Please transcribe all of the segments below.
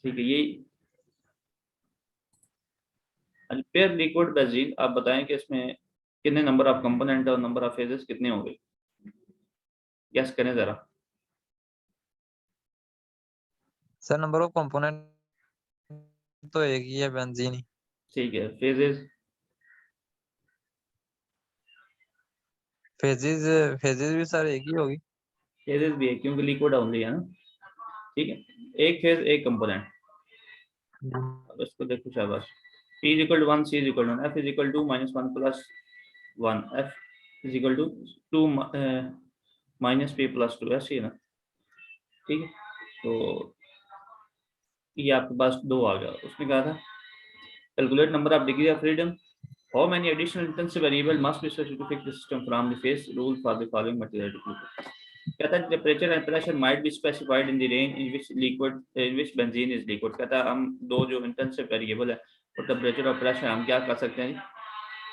ठीक है, यही पेयर लिक्विड बेंजीन। आप बताएं कि इसमें कितने नंबर ऑफ कंपोनेंट और नंबर ऑफ फेजेस कितने होंगे, गैस करें जरा। सर नंबर ऑफ कंपोनेंट तो एक ही है, बेंजीन ही। ठीक है, फेजेस फेजेस फेजेस भी सर एक ही होगी। फेजेस भी है क्योंकि लिक्विड ओनली है ना। ठीक है, एक फेज एक कंपोनेंट। अब इसको देखो शाबाश। P is equal to 1, C is equal to 1, F is equal to -1 plus 1, F is equal to 2 minus P plus 2, ऐसे ही है ना। ठीक है, तो ये आपके पास 2 आ गया। उसने कहा था calculate number of degree of freedom, how many additional intensive variable must be specific to fix the system from the phase rule for the following material. कहता है temperature and pressure might be specified in the range in which benzene is liquid. कहता है हम दो जो intensive variable है और temperature और प्रेशर हम क्या कर सकते हैं,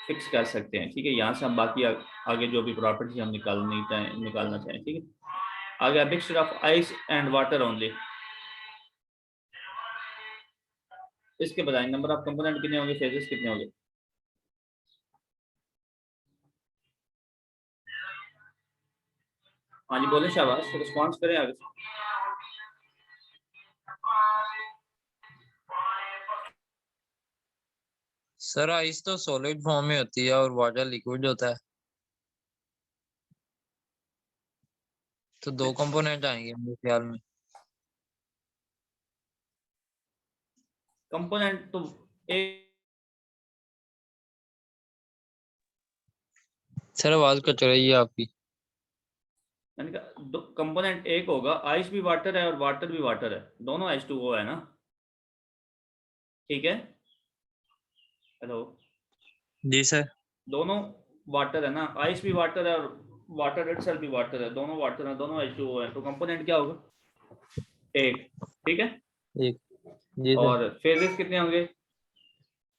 फिक्स कर सकते हैं। ठीक है, यहाँ से हम बाकी आगे जो भी प्रॉपर्टी हम निकालना चाहें। ठीक है, आगे mixture of ice and water only. इसके बजाय नंबर ऑफ कंपोनेंट कितने होंगे, फेजेस कितने होंगे। हाँ जी बोले शाबाश, रिस्पॉन्स करें आगे। सर आइस तो सॉलिड फॉर्म में होती है और वाटर लिक्विड होता है, तो 2 कंपोनेंट आएंगे मेरे ख्याल में। कंपोनेंट तो एक, सर आवाज कट रही है आपकी। यानी कि दो कंपोनेंट एक होगा, आइस भी वाटर है और वाटर भी वाटर है, दोनों H2O है ना। ठीक है, हेलो, जी सर। दोनों वाटर है ना, आइस भी वाटर है और वाटर इटसेल्फ भी वाटर है, दोनों वाटर है, दोनों H2O है, तो कंपोनेंट क्या होगा, एक। ठीक है, एक। जी सर। और फेजेस कितने होंगे,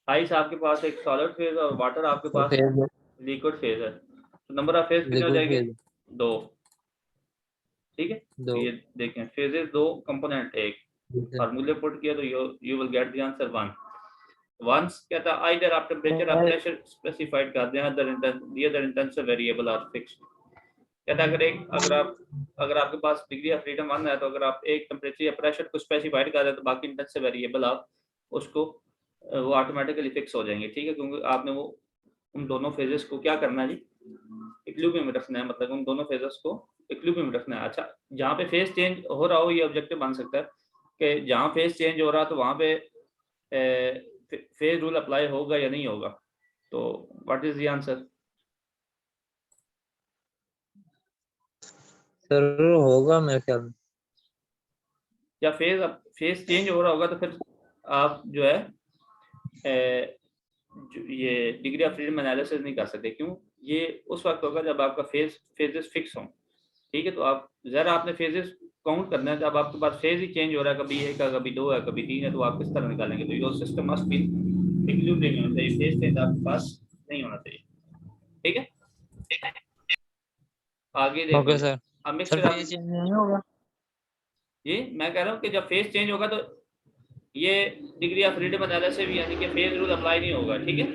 आइस आपके पास एक सॉलिड फेज और वाटर आपके और पास फेज लिक्विड फेज है, तो नंबर ऑफ फेज कितने हो लिक्विड जाएंगे, फेज 2। ठीक है, तो 2। ये देखें फेजेस 2 कंपोनेंट 1, जी सर। फार्मूले पुट किया तो you will get the answer 1। Once कहता है आइदर आप टेम्परेचर और प्रेशर स्पेसिफाइड कर दें, other intensive variable are fixed. कहता है अगर आपके पास डिग्री ऑफ फ्रीडम 1 है तो अगर आप एक टेम्परेचर या प्रेशर को स्पेसिफाइड कर दें तो बाकी इंटेंसिव वेरिएबल आप उसको वो ऑटोमेटिकली फिक्स हो जाएंगे। ठीक है, क्योंकि आपने वो उन दोनों फेजेस को क्या करना है जी, इक्विलिब्रियम में रखना है, मतलब उन दोनों फेजेस को इक्विलिब्रियम में रखना है। अच्छा, जहाँ पे फेज चेंज हो रहा हो ये ऑब्जेक्टिव बन सकता है कि जहाँ फेज चेंज हो रहा तो वहाँ पे फेज रूल अप्लाई होगा या नहीं होगा, तो what is the answer. Sir होगा मेरे ख्याल में। या फेज चेंज हो रहा होगा तो फिर आप जो है ये डिग्री ऑफ फ्रीडम एनालिसिस नहीं कर सकते। क्यों, ये उस वक्त होगा जब आपका फेजेस फिक्स हो। ठीक है, तो आप जरा आपने फेजेस काउंट करना है, जब आपके पास फेज ही चेंज हो रहा है, कभी 1 है कभी 2 है कभी 3 है, तो आप किस तरह निकालेंगे, तो your system must be equilibrium होना चाहिए, फेज चेंज आपके पास नहीं होना चाहिए। ठीक है, आगे ओके देखिए, सर। अब सर मिक्सचर फेज चेंज नहीं होगा। ये मैं कह रहा हूँ कि जब फेज चेंज होगा तो ये डिग्री ऑफ फ्रीडम एनालिसिस भी यानी कि फेज रूल अप्लाई नहीं होगा। ठीक है,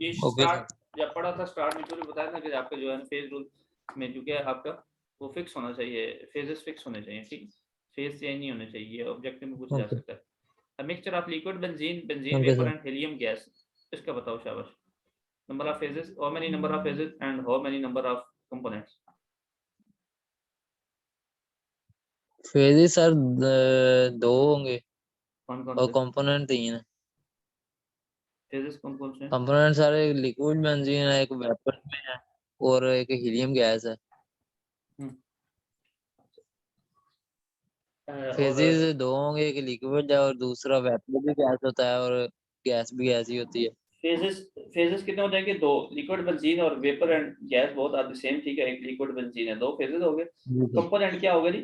ये ओके सर। स्टार्ट जब पढ़ा था स्टार्ट में तो बताया था कि आपका जो है फेज रूल में जो है आपका वो फिक्स होना चाहिए, फेजेस फिक्स होने चाहिए। ठीक, फेज चेंज नहीं होने चाहिए, ये ऑब्जेक्टिव में पूछा जा ओके। सकता है। A mixture of liquid benzene okay vapor sir. and helium gas, इसका बताओ शाबाश। Number of phases, how many number of phases and how many number of components। Phase sir 2 होंगे कौन कौन और से कंपोनेंट 3 है। फेजेस, कौन कौन से। कंपोनेंट सारे लिक्विड बेंजीन है, एक वेपर में है और एक हीलियम गैस है। और फेजेस 2 होंगे, एक लिक्विड है और दूसरा वेपर भी गैस होता है और गैस भी गैस ही होती है। फेजेस फेजेस कितने हो जाएंगे, 2। लिक्विड बेंजीन और vapour and gas both are the same. ठीक है, एक लिक्विड बेंजीन है, 2 फेजेस हो गए। जी सर। कंपोनेंट क्या होगा जी,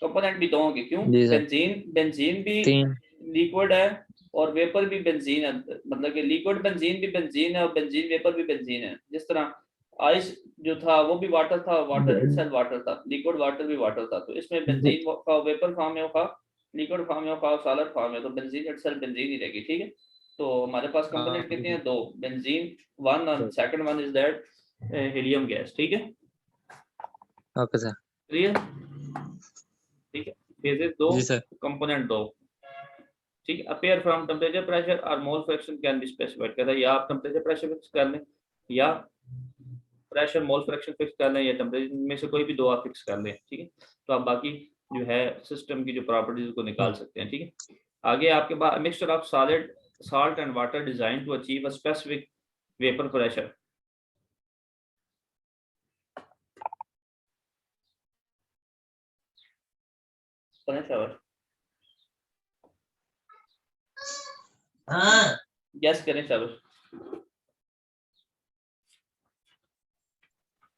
कंपोनेंट भी 2 होंगे। क्यों, जी सर। बेंजीन बेंजीन भी 3। लिक्विड है और वेपर भी बेंजीन है, मतलब कि लिक्विड बेंजीन भी बेंजीन है और बेंजीन वेपर भी बेंजीन है। जिस तरह आइस जो था वो भी वाटर था, वाटर इटसेल्फ वाटर था, लिक्विड वाटर भी वाटर था, तो इसमें बेंजीन का वेपर फॉर्म में होगा लिक्विड फॉर्म है और सॉलिड फॉर्म है, तो बेंजीन इटसेल्फ बेंजीन ही रहेगी, ठीक है। तो हमारे पास कंपोनेंट कितने हैं, दो, बेंजीन वन और second one is that helium gas, ठीक है। Okay sir. क्लियर, ठीक है। फेजेस दो, जी सर। कंपोनेंट दो, ठीक है। अपेयर फ्रॉम टेम्परेचर प्रेशर और mole fraction can be specified, कहता है या आप टेम्परेचर प्रेशर फिक्स कर लें या प्रेशर मोल फ्रैक्शन फिक्स कर लें या टेम्परेचर में से कोई भी दो आप फिक्स कर लें, ठीक है। तो आप बाकी जो है सिस्टम की जो प्रॉपर्टीज को निकाल सकते हैं, ठीक है। आगे आपके पास mixture of solid salt and water designed to achieve a specific vapor pressure. हाँ गैस करें शाबाश।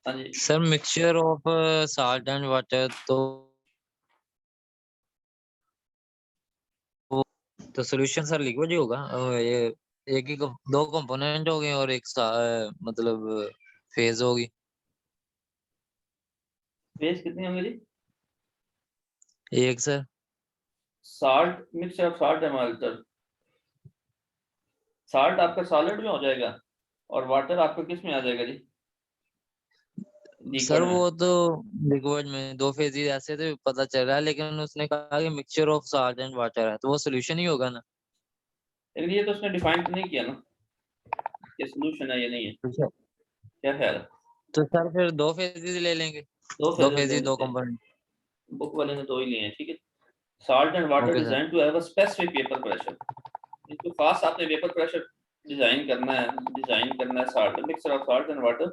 हाँ जी sir, mixture of salt and water, तो सॉल्यूशन सर लिक्विड ही होगा। ये एक ही दो कंपोनेंट हो गए और एक मतलब फेज होगी। फेज कितनी होंगी जी? एक sir. Salt, mixture of salt and water, salt आपका सॉलिड में हो जाएगा और वाटर आपका किस में आ जाएगा जी? सर लिक्विड में। वो तो लिक्विड में दो फेजेस ऐसे तो पता चल रहा है, लेकिन उसने कहा कि mixture of salt and water है, तो वो सॉल्यूशन ही होगा ना। लेकिन ये तो उसने डिफाइन तो नहीं किया ना कि सॉल्यूशन है या नहीं है, अच्छा। क्या ख्याल है? तो सर फिर दो फेजेस ले लेंगे। दो दो फेजेस ले फेजेस दो लेते हैं, कंपोनेंट। बुक वाले ने दो ही लिए हैं, ठीक है। Salt and water okay sir. Design to have a specific vapour pressure, इसको खास आपने वेपर प्रेशर डिजाइन करना है, salt mixture of salt and water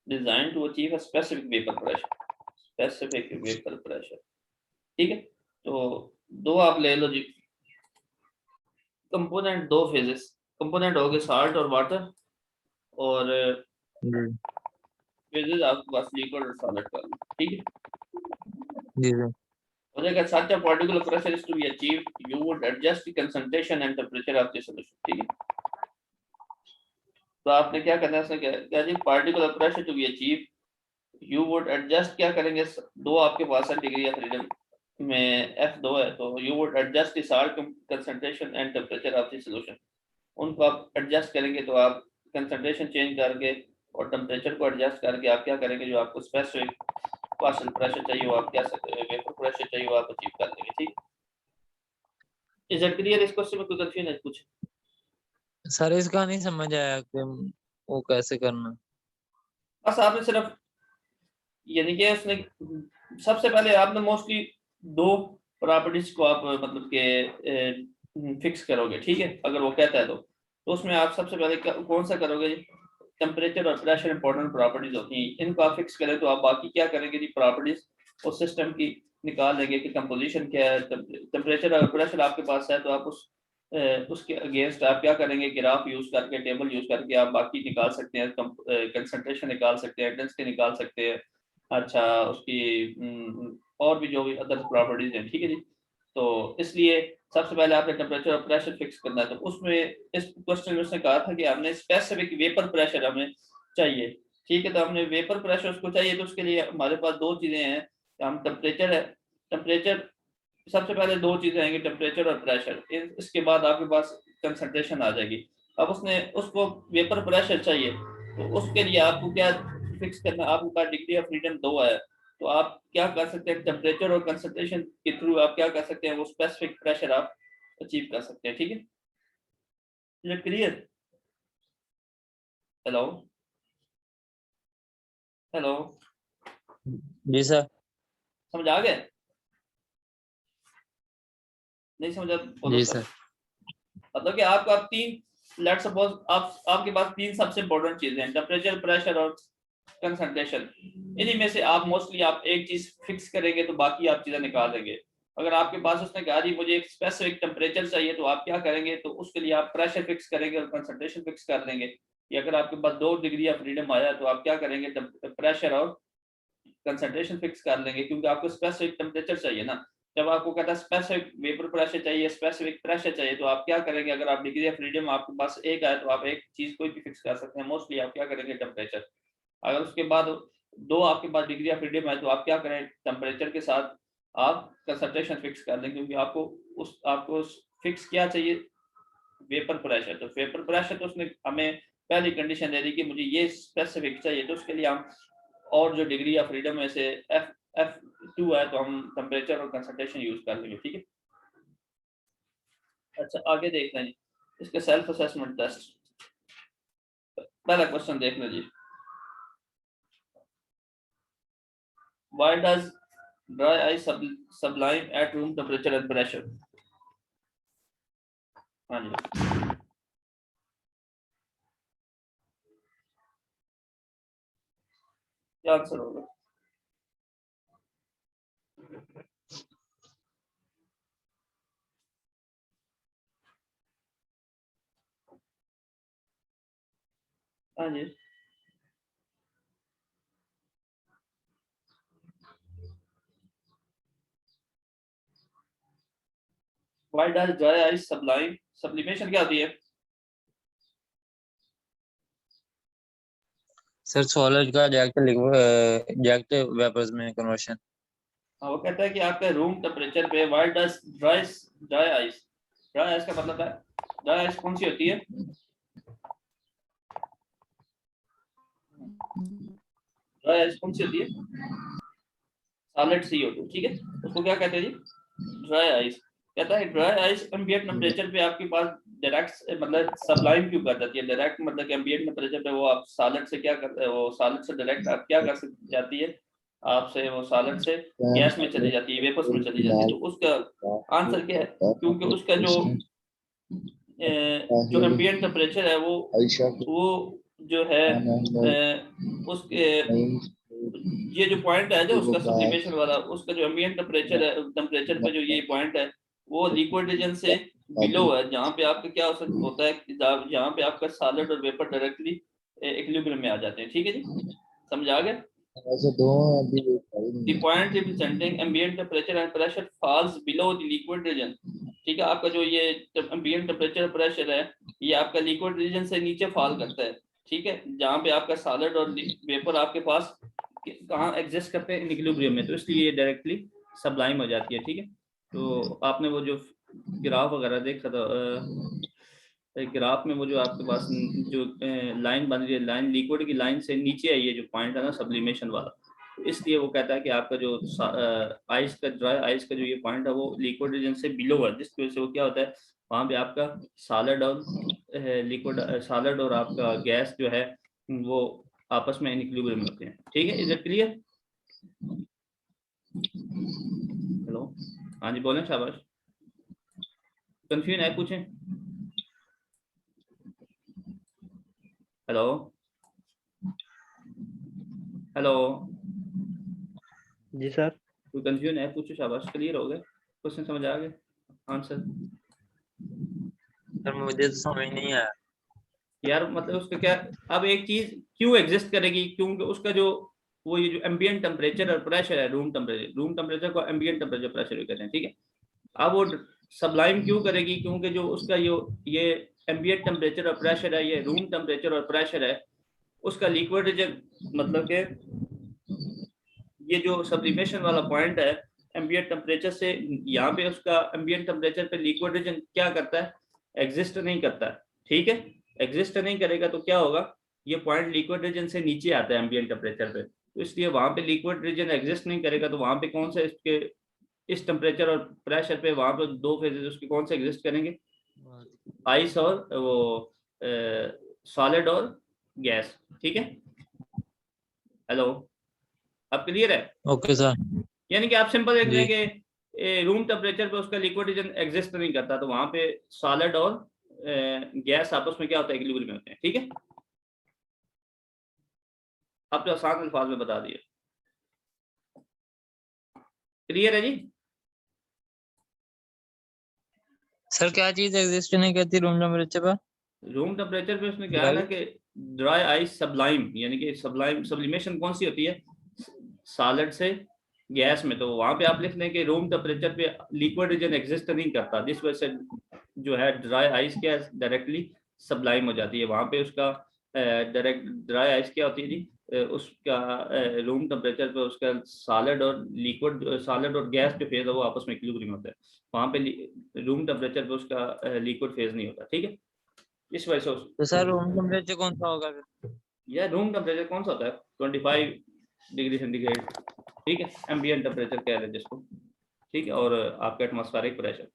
design to achieve a specific vapour pressure, ठीक है। तो दो आप ले लो जी कंपोनेंट, दो फेजेस, कंपोनेंट हो गए साल्ट और वाटर, और फेजेस आपके पास लिक्विड और सॉलिड का, ठीक है। जी सर। हो जाएगा such a particular pressure is to be achieved, you would adjust the concentration and temperature of the solution, ठीक है। तो आपने क्या करना है, इसमें क्या जी, particular pressure to be achieve, you would adjust, क्या करेंगे, दो आपके पास है डिग्री ऑफ फ्रीडम में F2 है, तो you would adjust the salt concentration and temperature of the solution, उनको आप एडजस्ट करेंगे, तो आप कंसंट्रेशन चेंज करके और टेम्परेचर को एडजस्ट करके आप क्या करेंगे, जो आपको स्पेसिफिक पार्शियल प्रेशर चाहिए वो आप क्या वेपर प्रेशर चाहिए वो आप अचीव कर लेंगे, ठीक। Is it clear? इस क्वेश्चन में कोई कंफ्यूजन है कुछ? सर इसका नहीं समझ आया कि वो कैसे करना। बस आपने सिर्फ यानी कि उसने सबसे पहले आपने मोस्टली दो प्रॉपर्टीज को आप मतलब के फिक्स करोगे, ठीक है। अगर वो कहता है तो उसमें आप सबसे पहले कौन सा करोगे? टेम्परेचर और प्रेशर इंपॉर्टेंट प्रॉपर्टीज होती हैं, इनको आप फिक्स करें, तो आप बाकी क्या करेंगे जी, प्रॉपर्टीज उस सिस्टम की निकाल लेंगे कि कंपोजिशन क्या है। टेम्परेचर और प्रेशर आपके पास है, तो आप उसके अगेंस्ट आप क्या करेंगे, ग्राफ यूज करके, टेबल यूज करके आप बाकी निकाल सकते हैं, कंसंट्रेशन निकाल सकते हैं, डेंसिटी निकाल सकते हैं, अच्छा उसकी और भी जो भी अदर प्रॉपर्टीज हैं, ठीक है जी। तो इसलिए सबसे पहले आपने टेम्परेचर और प्रेशर फिक्स करना है, तो उसमें इस क्वेश्चन में उसने कहा था कि हमने स्पेसिफिक वेपर प्रेशर हमें चाहिए, ठीक है। तो हमने वेपर प्रेशर उसको चाहिए, तो उसके लिए हमारे पास दो चीजें हैं, हम टेम्परेचर है, टेम्परेचर सबसे पहले दो चीजें आएंगी, टेम्परेचर और प्रेशर, इसके बाद आपके पास कंसंट्रेशन आ जाएगी। अब उसने उसको वेपर प्रेशर चाहिए, तो उसके लिए आपको क्या फिक्स करना, आपके पास डिग्री ऑफ फ्रीडम दो है, तो आप क्या कर सकते हैं, टेम्परेचर और कंसंट्रेशन के थ्रू आप क्या कर सकते हैं, वो स्पेसिफिक प्रेशर आप अचीव कर सकते हैं, ठीक है। ये क्लियर? हेलो हेलो, जी सर। समझ आ गए? नहीं समझ बोलो जी सर। सर। मतलब कि आपको आप तीन, लेट्स सपोज आप आपके पास तीन सबसे इंपॉर्टेंट चीजें हैं, टेम्परेचर, प्रेशर और कंसंट्रेशन। इन्हीं में से आप मोस्टली आप एक चीज फिक्स करेंगे, तो बाकी आप चीजें निकाल देंगे। अगर आपके पास उसने कहा जी मुझे एक स्पेसिफिक टेम्परेचर चाहिए, तो आप क्या करेंगे, तो उसके लिए आप प्रेशर फिक्स करेंगे और कंसंट्रेशन फिक्स कर देंगे। या अगर आपके पास दो डिग्री ऑफ फ्रीडम आया, तो आप क्या करेंगे, प्रेशर और कंसंट्रेशन फिक्स कर लेंगे, क्योंकि आपको स्पेसिफिक टेम्परेचर चाहिए ना। जब आपको कहता है स्पेसिफिक वेपर प्रेशर चाहिए, स्पेसिफिक प्रेशर चाहिए, तो आप क्या करेंगे, अगर आप डिग्री ऑफ फ्रीडम आपके पास एक है, तो आप एक चीज कोई भी फिक्स कर सकते हैं, मोस्टली आप क्या करेंगे, टेम्परेचर। अगर उसके बाद दो आपके पास डिग्री ऑफ फ्रीडम है, तो आप क्या करें, टेम्परेचर के साथ आप कंसंट्रेशन फिक्स कर लें, क्योंकि आपको फिक्स क्या चाहिए, वेपर प्रेशर। तो वेपर प्रेशर तो उसने हमें पहली कंडीशन दे दी कि मुझे ये स्पेसिफिक चाहिए, तो उसके लिए हम और जो डिग्री ऑफ फ्रीडम में से F2 है तो हम टेम्परेचर और कंसंट्रेशन यूज कर लेंगे, ठीक है। अच्छा आगे देखते हैं जी, इसके सेल्फ असेसमेंट टेस्ट। पहला क्वेश्चन देख लो जी, why does dry ice sublime at room temperature and pressure. हाँ जी, क्या आंसर होगा? हाँ जी, why does dry ice sublime, sublimation क्या होती है? सर सॉलिड का एग्जैक्ट वेपर्स में कन्वर्शन। हाँ, वो कहता है कि आपके रूम टेम्परेचर पे why does dry ice, dry ice का मतलब है, ड्राई आइस कौन सी होती है? ड्राई आइस कौन सी होती है? सॉलिड CO2, ठीक है। उसको क्या कहते हैं जी? Dry ice. कहता है ड्राई आइस एम्बिएंट टेम्परेचर पे आपके पास डायरेक्ट मतलब सब्लाइम क्यों कर जाती है? डायरेक्ट मतलब कि एम्बिएंट टेम्परेचर पे वो आप सॉलिड से क्या करते हैं, वो सॉलिड से डायरेक्ट आप क्या कर जाती है, आपसे वो सॉलिड से गैस में चली जाती है, वेपर्स में चली जाती है। तो उसका आंसर क्या है? क्योंकि उसका जो एम्बिएंट टेम्परेचर है वो जो है उसके ये जो पॉइंट है जो उसका सब्लिमेशन वाला, उसका जो एम्बिएंट टेम्परेचर है, टेम्परेचर पे जो ये पॉइंट है वो लिक्विड रीजन से बिलो है, जहाँ पे आपका क्या होता है, जहाँ पे आपका सॉलिड और वेपर डायरेक्टली इक्विलिब्रियम में आ जाते हैं, ठीक है जी, समझ आ गया? The point representing ambient temperature and pressure falls below the liquid region, ठीक है। आपका जो ये ambient temperature और pressure है ये आपका liquid region से नीचे फॉल करता है, ठीक है, जहाँ पे आपका सॉलिड और वेपर आपके पास कहाँ एग्जिस्ट करते हैं, इक्विलिब्रियम में, तो इसलिए ये डायरेक्टली सब्लाइम हो जाती है, ठीक है। तो आपने वो जो ग्राफ वगैरह देखा था, ग्राफ में वो जो आपके पास जो लाइन बन रही है, लाइन लिक्विड की लाइन से नीचे है, ये जो पॉइंट है ना सब्लिमेशन वाला, इसलिए वो कहता है कि आपका जो आइस का ड्राई आइस का जो ये पॉइंट है वो लिक्विड रीजन से बिलो है, जिसकी वजह से वो क्या होता है, वहाँ पे आपका सॉलिड और लिक्विड, सॉलिड और आपका गैस जो है वो आपस में इक्विलिब्रियम में होते हैं, ठीक है। Is it clear? हेलो, हाँ जी बोलें, शाबाश। कंफ्यूजन है, पूछें। हेलो हेलो, जी सर। कोई कंफ्यूजन है, पूछो, शाबाश। क्लियर हो गए, क्वेश्चन समझ आ गए, आंसर? सर मुझे तो समझ नहीं आया यार मतलब उसका क्या, अब एक चीज क्यों एग्जिस्ट करेगी, क्योंकि उसका जो वो ये जो एम्बिएंट टेम्परेचर और प्रेशर है, रूम टेम्परेचर को एम्बिएंट टेम्परेचर प्रेशर भी कहते हैं, ठीक है। अब वो सब्लाइम क्यों करेगी, क्योंकि जो उसका ये एम्बिएंट टेम्परेचर और प्रेशर है, ये रूम टेम्परेचर और प्रेशर है, उसका लिक्विड रीजन मतलब के ये जो सब्लिमेशन वाला पॉइंट है एम्बिएंट टेम्परेचर से, यहाँ पे उसका एम्बिएंट टेम्परेचर पे लिक्विड रीजन क्या करता है, एग्जिस्ट नहीं करता है, ठीक है। एग्जिस्ट नहीं करेगा तो क्या होगा, ये पॉइंट लिक्विड रीजन से नीचे आता है एम्बिएंट टेम्परेचर पे, तो इसलिए वहां पे लिक्विड रीजन एग्जिस्ट नहीं करेगा, तो वहां पे कौन सा इसके इस टेम्परेचर और प्रेशर पे वहां पे दो फेजेस उसके कौन से एग्जिस्ट करेंगे, आइस और वो सॉलिड और गैस, ठीक है। हेलो, अब क्लियर है? Okay sir. यानी कि आप सिंपल देख जी लें कि रूम टेम्परेचर पे उसका लिक्विड रीजन एग्जिस्ट नहीं करता, तो वहां पे सॉलिड और गैस आपस में क्या होता है, इक्विलिब्रियम में होते हैं, ठीक है। अब तो आसान अल्फाज में बता दिए, क्लियर है जी? सर क्या चीज एग्जिस्ट नहीं करती रूम टेम्परेचर पर? रूम टेम्परेचर पे उसमें क्या है ना कि ड्राई आइस सब्लाइम, यानी कि सब्लिमेशन कौन सी होती है, सॉलिड से गैस में, तो वहां पे आप लिख लें कि रूम टेम्परेचर पे लिक्विड रीजन एग्जिस्ट नहीं करता, जिस वजह से जो है ड्राई आइस क्या डायरेक्टली सब्लाइम हो जाती है, वहां पे उसका डायरेक्ट ड्राई आइस क्या होती है जी, उसका रूम टेम्परेचर पे उसका सॉलिड और लिक्विड, सॉलिड और गैस के फेज है वो आपस में इक्विलिब्रियम होता है। वहाँ पे रूम टेम्परेचर पे उसका लिक्विड फेज नहीं होता, ठीक है। इस वजह से तो सर रूम टेम्परेचर कौन सा होगा फिर? यह रूम टेम्परेचर कौन सा होता है, 25 डिग्री सेंटीग्रेड, ठीक है, एम्बिएंट टेम्परेचर कह रहे हैं जिसको, ठीक है, और आपका एटमॉस्फेरिक प्रेशर,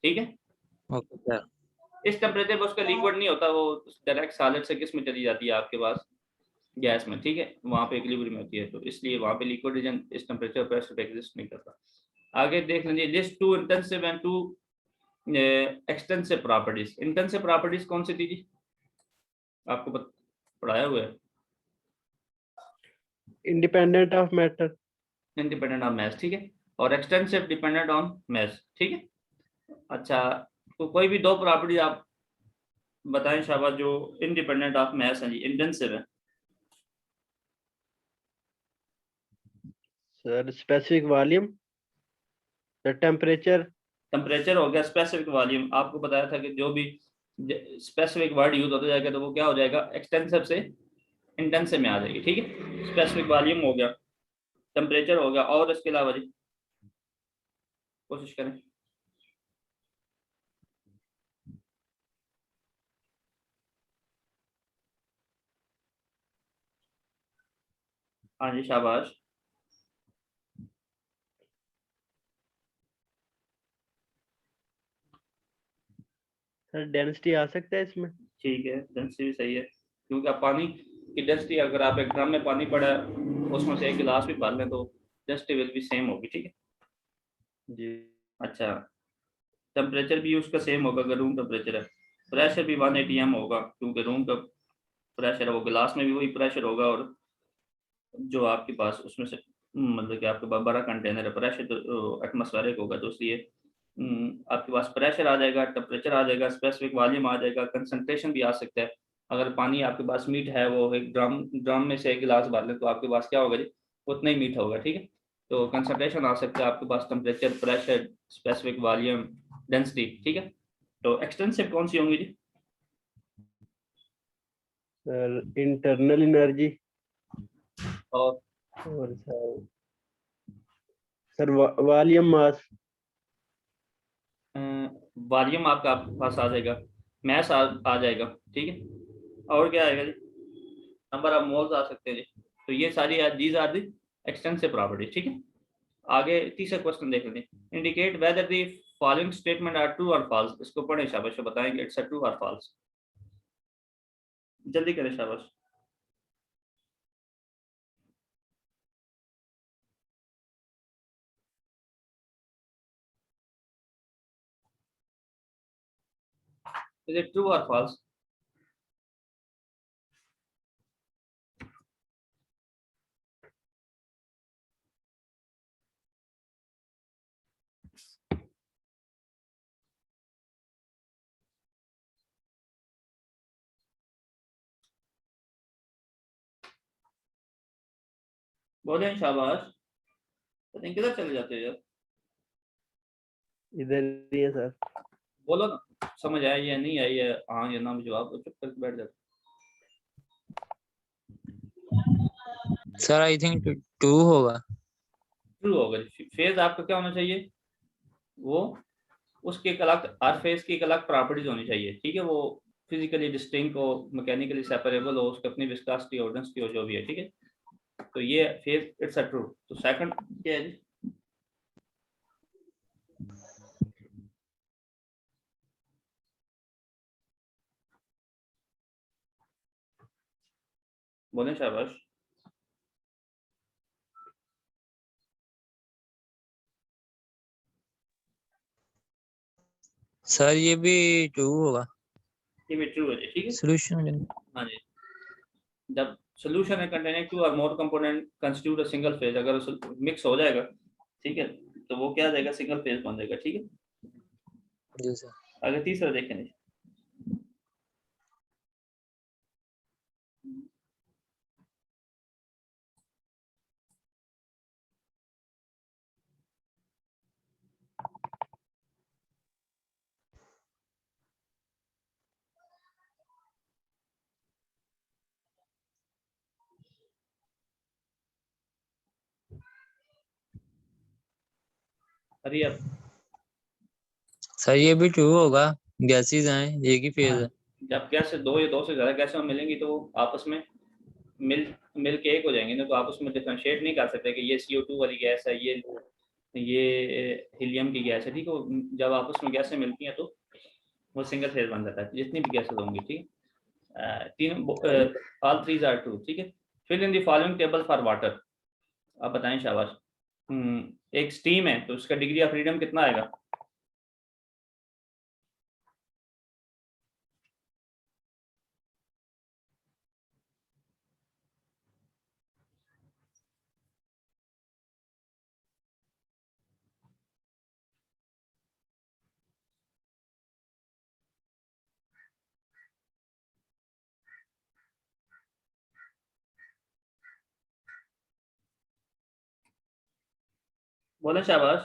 ठीक है। Okay sir. इस टेम्परेचर पर उसका लिक्विड नहीं होता, वो डायरेक्ट सॉलिड से किस में चली जाती है आपके पास, गैस में, ठीक है, वहाँ पे इक्विलिब्रियम होती है, तो इसलिए वहाँ पे लिक्विड रीजन इस टेम्परेचर प्रेशर पे एग्जिस्ट नहीं करता। आगे देख लीजिए, list two intensive and two extensive properties. Intensive properties कौन सी थी जी, आपको पढ़ाया हुआ है? Independent of matter, independent of mass, ठीक है, और एक्सटेंसिव डिपेंडेंट ऑन मास, ठीक है। अच्छा, तो कोई भी दो प्रॉपर्टी आप बताएं शाबाश जो इंडिपेंडेंट ऑफ मास है जी, इंटेंसिव है। Sir specific volume, sir temperature. Temperature हो गया, स्पेसिफिक वॉल्यूम आपको बताया था कि जो भी स्पेसिफिक वर्ड यूज होता जाएगा तो वो क्या हो जाएगा, एक्सटेंसिव से इंटेंसिव में आ जाएगी, ठीक है। स्पेसिफिक वॉल्यूम हो गया, टेम्परेचर हो गया, और इसके अलावा जी कोशिश करें। हाँ जी शाबाश। सर डेंसिटी आ सकता है इसमें? ठीक है, डेंसिटी भी सही है, क्योंकि आप पानी की डेंसिटी, अगर आप एक ड्रम में पानी पड़ा है उसमें से एक गिलास भी भर लें तो डेंसिटी विल भी सेम होगी, ठीक है। जी। अच्छा, टेम्परेचर भी उसका सेम होगा अगर रूम टेम्परेचर है। प्रेशर भी 1 atm होगा, क्योंकि रूम का प्रेशर है वो गिलास में भी वही प्रेशर होगा, और जो आपके पास उसमें से मतलब कि आपके पास बड़ा कंटेनर है, प्रेशर तो एटमॉस्फेरिक होगा, तो इसलिए आपके पास प्रेशर आ जाएगा, टेम्परेचर आ जाएगा, स्पेसिफिक वॉल्यूम आ जाएगा, कंसंट्रेशन भी आ सकता है। अगर पानी आपके पास मीठ है, वो एक ड्रम ड्रम में से एक गिलास भर ले तो आपके पास क्या होगा जी, उतना ही मीठा होगा, ठीक है। तो कंसंट्रेशन आ सकता है आपके पास, temperature, pressure, specific volume, density, ठीक है। तो एक्सटेंसिव कौन सी होंगी जी? सर इंटरनल एनर्जी, और और सर वॉल्यूम मास। वॉल्यूम आपका आपके पास आ जाएगा, मैस आ जाएगा, ठीक है। और क्या आएगा जी, नंबर ऑफ मोल्स आ सकते हैं जी। तो ये सारी these are the extensive property, ठीक है। आगे तीसरा क्वेश्चन देख लेते हैं, indicate whether the following statement are true और फॉल्स। इसको पढ़े शाबाश, बताएंगे इट्स अ ट्रू और फॉल्स, जल्दी करें शाबाश। इज इट ट्रू और फॉल्स? बोले शाबाश, पता नहीं किधर चले जाते हो यार, इधर ही है सर। बोलो ना, समझ आई या नहीं आई है, हाँ या ना में जवाब दो, चुप करके बैठ जाते। सर आई थिंक टू होगा। ट्रू होगा जी। फेज आपका क्या होना चाहिए, वो उसकी एक अलग, हर फेज की एक अलग प्रॉपर्टीज होनी चाहिए, ठीक है। वो फिजिकली डिस्टिंक्ट हो, मैकेनिकली सेपरेबल हो, उसकी अपनी विस्कोसिटी और डेंसिटी हो, जो भी है, ठीक है। तो ये फेज इट्स अ ट्रू। तो सेकंड क्या है जी? बोले शाबाश। सर ये भी टू होगा। ये भी ट्रू है जी, ठीक है। सोल्यूशन। हाँ जी, जब सोल्यूशन है कंटेनिंग टू और more component constitute a single phase, अगर मिक्स हो जाएगा, ठीक है, तो वो क्या आ जाएगा, सिंगल फेज बन जाएगा, ठीक है। जी सर। अगर तीसरा देखें जी, अरे अब सर ये भी ट्रू होगा, गैसेस हैं, एक ही फेज है। जब गैस दो या दो से ज्यादा गैसें मिलेंगी तो वो आपस में मिल के एक हो जाएंगे ना, तो आप उसमें डिफरेंशिएट नहीं कर सकते कि ये CO2 वाली गैस है, ये हीलियम की गैस है, ठीक है। जब आपस में गैसें मिलती हैं तो वो सिंगल फेज बन जाता है, जितनी भी गैसेस होंगी, ठीक है। तीन ऑल थ्रीज आर ट्रू, ठीक है। Fill in the following table for water. आप बताएं शाबाश। एक स्टीम है तो उसका डिग्री ऑफ फ्रीडम कितना आएगा? बोले शाबाश।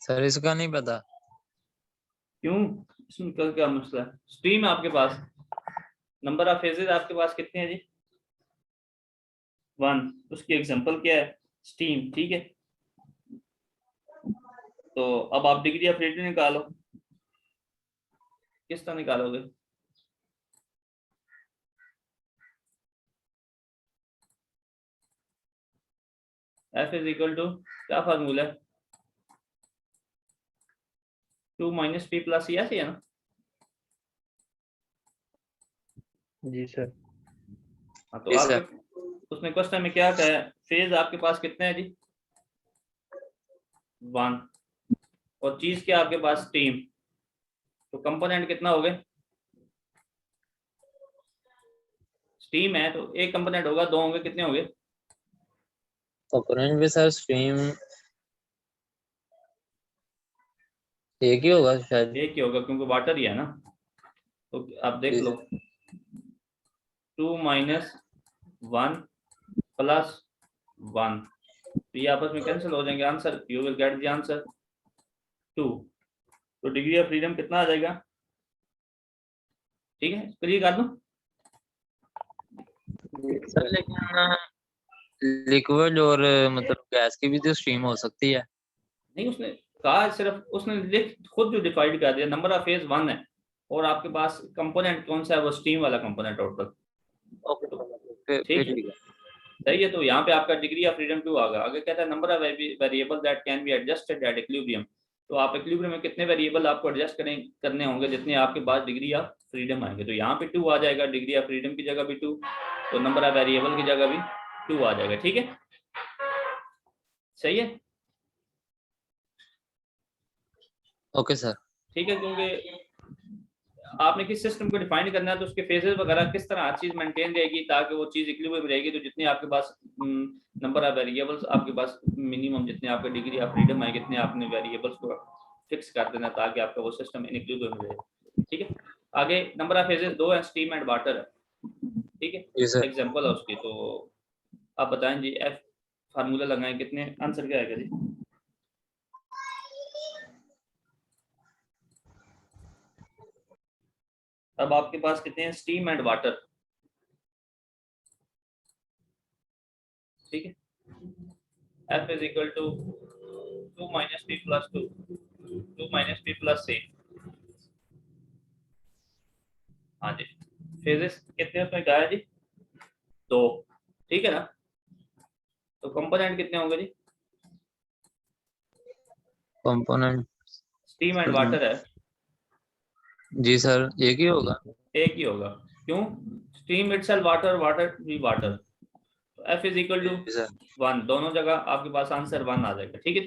सर इसका नहीं पता। क्यों? इसमें क्या मसला है? स्ट्रीम है आपके पास, नंबर ऑफ फेजेस आपके पास कितने हैं जी? 1। उसकी एग्जांपल क्या है? स्टीम, ठीक है। तो अब आप डिग्री ऑफ फ्रीडम निकालो। किस तरह निकालोगे? F इज इक्वल टू, क्या फार्मूला है? 2 माइनस पी प्लस सी, ऐसे है ना? जी सर। हाँ तो जी आपके सर। उसने क्वेश्चन में क्या कहा है? फेज आपके पास कितने हैं जी? 1। और चीज क्या आपके पास? स्टीम। तो कंपोनेंट कितना हो गए? स्टीम है तो एक कंपोनेंट होगा, दो होंगे, कितने होंगे? कंपोनेंट भी सर स्ट्रीम एक ही होगा शायद। एक ही होगा क्योंकि वाटर ही है ना। तो आप देख जी लो, सर। 2 माइनस 1 प्लस 1, तो ये आपस में कैंसिल हो जाएंगे। Answer, you will get the answer 2। तो डिग्री ऑफ फ्रीडम कितना आ जाएगा? ठीक है, क्लियर कर दूं? सर लेकिन लिक्विड और मतलब गैस की भी तो स्ट्रीम हो सकती है। नहीं, उसने कहा सिर्फ, उसने लिख खुद जो डिफाइंड कर दिया, नंबर ऑफ फेज 1 है और आपके पास कंपोनेंट कौन सा है? वो स्टीम वाला कंपोनेंट टोटल। ओके तो फिर ठीक है, ठीक है। सही है। तो यहाँ पे आपका डिग्री ऑफ फ्रीडम 2 आ गया। आगे कहता है number of variable that can be adjusted at equilibrium. तो आप इक्विलिब्रियम में कितने वेरिएबल आपको एडजस्ट करने होंगे, जितने आपके पास डिग्री ऑफ फ्रीडम आएंगे। तो यहाँ पे 2 आ जाएगा, डिग्री ऑफ फ्रीडम की जगह भी 2, तो नंबर ऑफ वेरिएबल की जगह भी 2 आ जाएगा। ठीक है, सही है। Okay sir. ठीक है, क्योंकि आपने किस सिस्टम को डिफाइन करना है तो उसके फेजेस वगैरह किस तरह हर चीज मेंटेन रहेगी ताकि वो चीज इक्विलिब्रियम रहेगी। तो जितने आपके पास नंबर ऑफ वेरिएबल्स आपके पास मिनिमम, जितने आपके डिग्री ऑफ फ्रीडम है, कितने आपने वेरिएबल्स को फिक्स कर देना ताकि आपका वो सिस्टम इन इक्विलिब्रियम रहे। ठीक है, आगे नंबर ऑफ फेजेस 2 है, स्टीम एंड वाटर है। ठीक है, जी सर। एग्जांपल है उसकी। तो आप बताएं जी, एफ फार्मूला लगाएं, कितने आंसर क्या आएगा जी? अब आपके पास कितने हैं? Steam and water. ठीक है, F is equal to 2 minus P plus 2, 2 minus P plus C। हाँ जी, फेजेस कितने उसमें कहा है जी? 2। ठीक है ना? तो कंपोनेंट कितने होंगे जी? कंपोनेंट स्टीम एंड वाटर है, जी सर एक ही होगा। एक ही होगा। क्यों? स्टीम इटसेल्फ वाटर, वाटर भी वाटर। तो F इज इक्वल टू जी सर। 1, दोनों जगह आपके पास आंसर 1 आ जाएगा। ठीक है,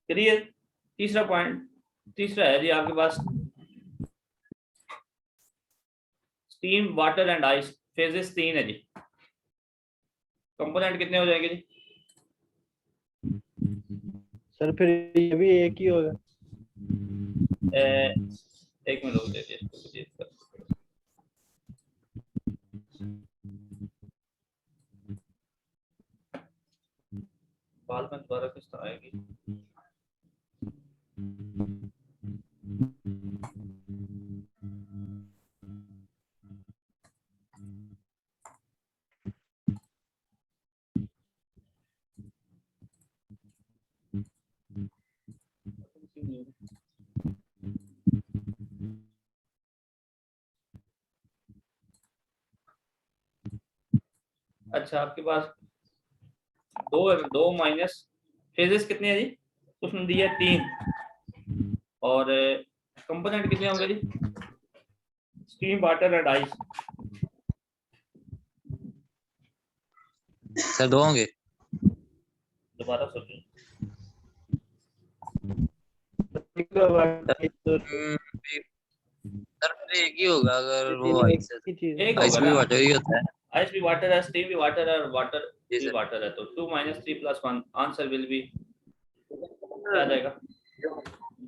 चलिए तीसरा पॉइंट, तीसरा है जी आपके पास steam water and ice, phases 3 है जी। कंपोनेंट कितने हो जाएंगे जी? सर फिर ये भी एक ही होगा। एक मिनट रुक दीजिए इसको। बाद में दोबारा किस तरह आएगी? अच्छा आपके पास दो माइनस फेजेस कितने हैं जी? उसने दिया 3 और कंपोनेंट कितने होंगे जी? Steam, water and ice. Sir 2 होंगे। दोबारा सोचो। सर फिर एक ही होगा अगर वो तीनों एक आइस है। ही चीज एक आइस होगा भी ना, वाटर ही होता है। आइस भी वाटर है, स्टीम भी वाटर है, और वाटर जी भी सर। वाटर है। तो 2 - 3 + 1 आंसर विल बी क्या आ जाएगा?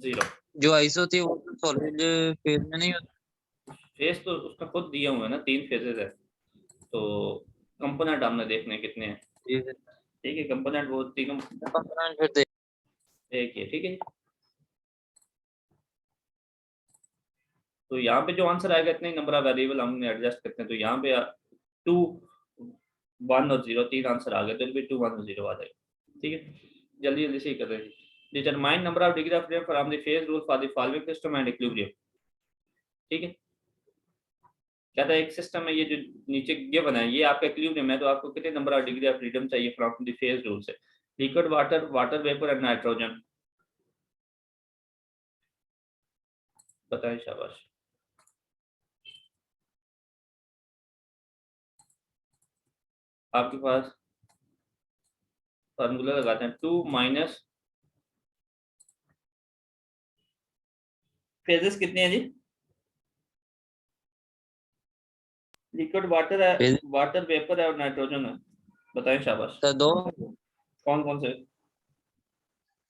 0। जो आइस होती है वो तो सॉलिड फेज में नहीं होती। फेज तो उसका खुद दिया हुआ है ना, 3 फेजेस है। तो कंपोनेंट हमने देखने कितने हैं। जी सर। ठीक है, कंपोनेंट वो तीनों कंपोनेंट फिर देख। एक ही है। ठीक है जी। तो यहाँ पे जो आंसर आएगा, इतने नंबर ऑफ वेरिएबल हमने एडजस्ट करते हैं, तो यहाँ पे 2 1 और 0 3 आंसर आ गए, तो भी 2 1 और 0 आ जाएगा। ठीक है, जल्दी जल्दी से ही कर रहे हैं। Determine number of degree of freedom from the phase rule for the following system and equilibrium. ठीक है, क्या था, एक सिस्टम है ये जो नीचे ये बना है, ये आपका इक्विलिब्रियम है, तो आपको कितने number of degree of freedom चाहिए फ्रॉम द फेज रूल से? Liquid, water, water vapour and nitrogen. बताएं, शाबाश। आपके पास फार्मूला लगाते हैं, 2 माइनस फेजेस कितने हैं जी? लिक्विड, वाटर है, फेज वाटर वेपर है और नाइट्रोजन है। बताएं, शाबाश। सर 2। कौन कौन से?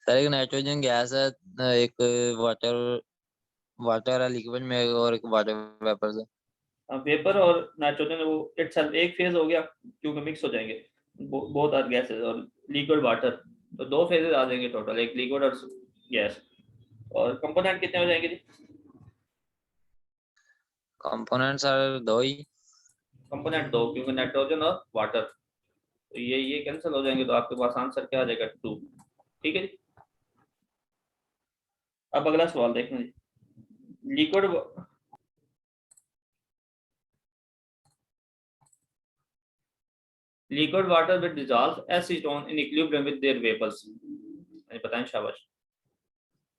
सर एक नाइट्रोजन गैस है, एक वाटर वाटर है लिक्विड में, और एक वाटर वेपर है। वेपर और नाइट्रोजन वो इटसेल्फ एक फेज हो गया, क्योंकि मिक्स हो जाएंगे बोथ आर गैसेस। और लिक्विड, वाटर, तो 2 फेजेस आ जाएंगे टोटल, एक लिक्विड और गैस। और कंपोनेंट कितने हो जाएंगे जी? कंपोनेंट सर 2 ही। कंपोनेंट 2, क्योंकि नाइट्रोजन और वाटर, तो ये कैंसिल हो जाएंगे, तो आपके पास आंसर क्या आ जाएगा? 2। ठीक है जी। अब अगला सवाल देखना जी। Liquid liquid water with dissolve acetone in equilibrium with their vapours. बताएं, शाबाश।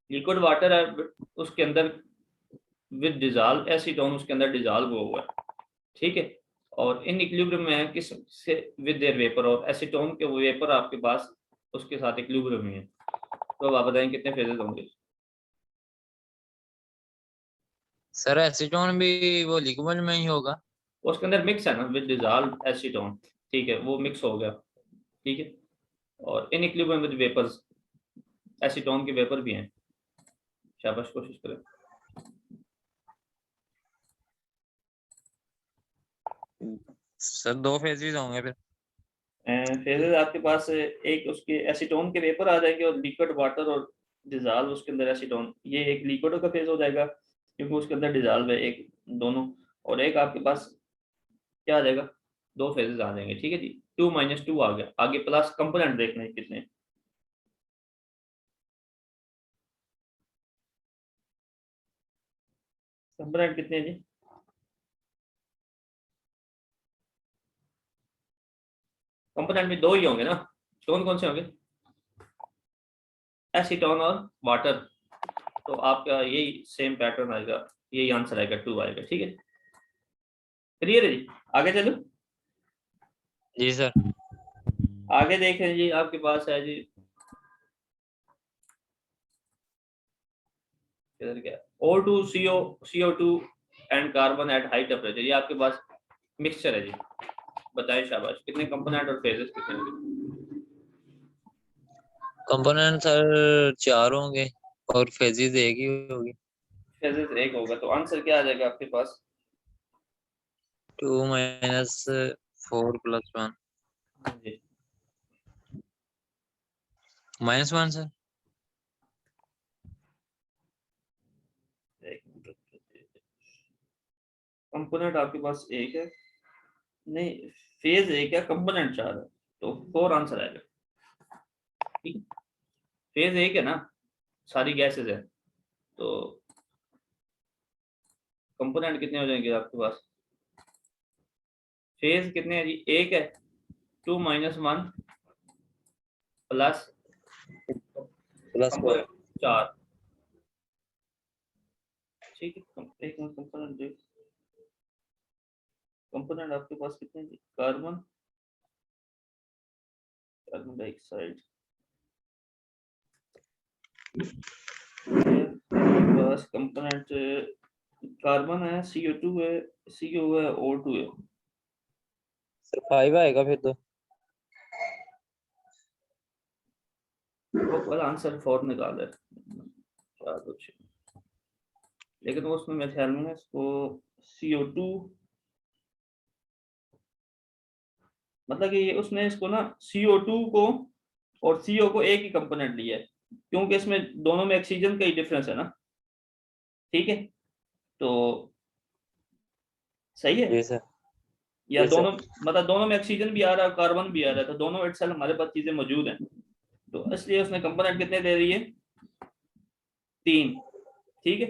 लिक्विड वाटर है, उसके अंदर विद डिसॉल्व एसीटोन, उसके अंदर डिसॉल्व हुआ है। ठीक है, और इन इक्विलिब्रियम में है किस से? विद देयर वेपर, और एसीटोन के वो वेपर आपके पास उसके साथ इक्विलिब्रियम में है। तो अब आप बताएं कितने फेजेस होंगे? सर एसीटोन भी वो लिक्विड में ही होगा। उसके अंदर मिक्स है ना, विद डिसॉल्व एसीटोन। ठीक है, वो मिक्स हो गया। ठीक है, और in equilibrium with vapours, acetone के वेपर भी हैं। शाबाश, कोशिश करें। सर 2 फेजेस होंगे फिर। फेजेस आपके पास एक उसके एसीटोन के वेपर आ जाएंगे, और लिक्विड, वाटर और डिसॉल्व उसके अंदर एसीटोन, ये एक लिक्विड का फेज हो जाएगा, क्योंकि उसके अंदर डिसॉल्व है एक, दोनों। और एक आपके पास क्या आ जाएगा? 2 फेजेस आ जाएंगे। ठीक है जी, 2 - 2 आ गया। आगे प्लस कंपोनेंट देखने हैं कितने। कंपोनेंट कितने हैं जी? कंपोनेंट में 2 ही होंगे ना, कौन कौन से होंगे? एसीटोन और वाटर। तो आपका यही सेम पैटर्न आएगा, यही आंसर आएगा, 2 आएगा। ठीक है, क्लियर है जी? आगे चलो, जी सर। आगे देखें जी। आपके पास है जी, किधर गया? O2 CO2 and carbon at high temperature, ये आपके पास मिक्सचर है जी। बताएं, शाबाश, कितने कंपोनेंट और फेजेस कितने होंगे? कंपोनेंट सर 4 होंगे और फेजेस एक ही होगी। फेजेस एक होगा, तो आंसर क्या आ जाएगा आपके पास? 2 - 4 + 1 जी, -1 सर। एक मिनट। कंपोनेंट आपके पास एक है, नहीं, फेज एक है, कंपोनेंट 4 है, तो 4 आंसर आएगा। ठीक है, फेज एक है ना, सारी गैसेस है, तो कंपोनेंट कितने हो जाएंगे आपके पास? फेज कितने हैं जी? एक है, 2 minus 1 प्लस प्लस 4। ठीक है, एक मिनट कंपोनेंट देख। कंपोनेंट आपके पास कितने हैं? कार्बन, कार्बन डाइऑक्साइड, बस कंपोनेंट कार्बन है, CO2 है, CO है, O2 है। सर 5 आएगा फिर तो। वो वाला आंसर 4 निकाला है, क्या कुछ, लेकिन वो उसमें मेरे ख्याल में इसको CO2 मतलब कि ये उसने इसको ना CO2 को और CO को एक ही कंपोनेंट लिया है, क्योंकि इसमें दोनों में ऑक्सीजन का ही डिफरेंस है ना। ठीक है, तो सही है, जी सर। या जी सर। दोनों मतलब दोनों में ऑक्सीजन भी आ रहा है, कार्बन भी आ रहा है, तो दोनों इटसेल्फ हमारे पास चीजें मौजूद हैं, तो इसलिए उसने कंपोनेंट कितने दे रही है? 3। ठीक है,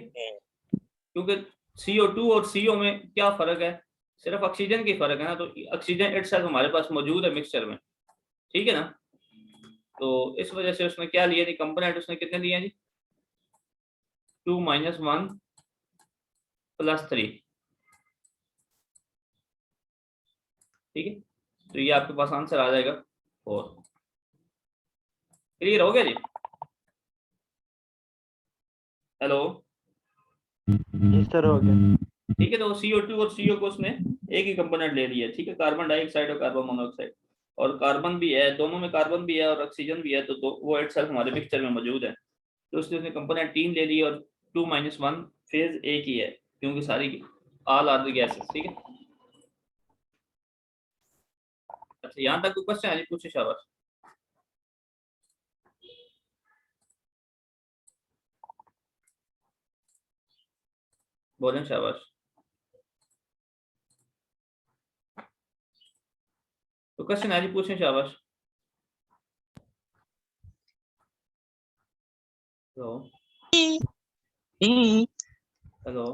क्योंकि CO2 और CO में क्या फर्क है? सिर्फ ऑक्सीजन की फर्क है ना, तो ऑक्सीजन इटसेल्फ हमारे पास मौजूद है मिक्सचर में। ठीक है ना, तो इस वजह से उसने क्या लिया थी कंपोनेंट, उसने कितने दिए जी? 2 minus 1 प्लस 3। ठीक है, तो ये आपके पास आंसर आ जाएगा 4। क्लियर हो गया जी? हेलो, जी सर हो गया। ठीक है, तो CO2 और CO को उसने एक ही कंपोनेंट ले लिया। ठीक है, कार्बन डाइऑक्साइड और कार्बन मोनोऑक्साइड, और कार्बन भी है, दोनों में कार्बन भी है और ऑक्सीजन भी है, तो वो इटसेल्फ हमारे मिक्सचर में मौजूद है, तो उसने कंपोनेंट 3 ले ली, और 2 minus 1 फेज एक ही है, क्योंकि सारी ऑल आर द गैसेस। ठीक है, अच्छा यहाँ तक कोई क्वेश्चन है जी? पूछे शाबाश, बोलें शाबाश। तो क्वेश्चन है जी, पूछें शाबाश। Hello, hello.